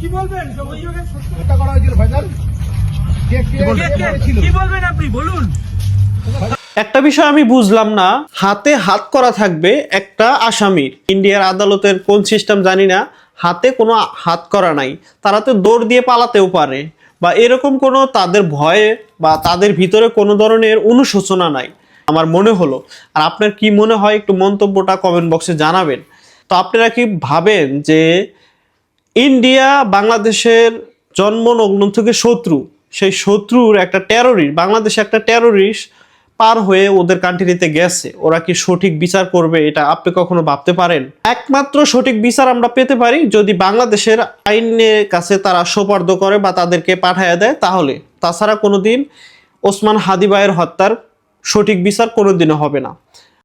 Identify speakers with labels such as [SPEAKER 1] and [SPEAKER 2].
[SPEAKER 1] কি বলবেন হত্যা করা হয়েছিল ভাইজান? কি বলবেন আপনি বলুন।
[SPEAKER 2] একটা বিষয় আমি বুঝলাম না, হাতে হাত করা থাকবে একটা আসামির, ইন্ডিয়ার আদালতের কোন সিস্টেম জানি না, হাতে কোনো হাত করা নাই, তারা তো দৌড় দিয়ে পালাতেও পারে, বা এরকম কোনো তাদের ভয়ে বা তাদের ভিতরে কোনো ধরনের অনুশোচনা নাই আমার মনে হলো। আর আপনার কি মনে হয় একটু মন্তব্যটা কমেন্ট বক্সে জানাবেন। তো আপনারা কি ভাবেন যে ইন্ডিয়া বাংলাদেশের জন্মলগ্ন থেকে শত্রু, সেই শত্রুর একটা টেররিস্ট, বাংলাদেশে একটা টেররিস্ট পার হয়ে ওদের কান্ট্রিতে গেছে, ওরা কি সঠিক বিচার করবে? এটা আপনি কখনো ভাবতে পারেন? একমাত্র সঠিক বিচার আমরা পেতে পারি যদি বাংলাদেশের আইনের কাছে তারা সোপর্দ করে বা তাদেরকে পাঠায় দেয়, তাহলে। তাছাড়া কোনোদিন ওসমান হাদি ভাইয়ের হত্যার সঠিক বিচার কোনোদিনও হবে না।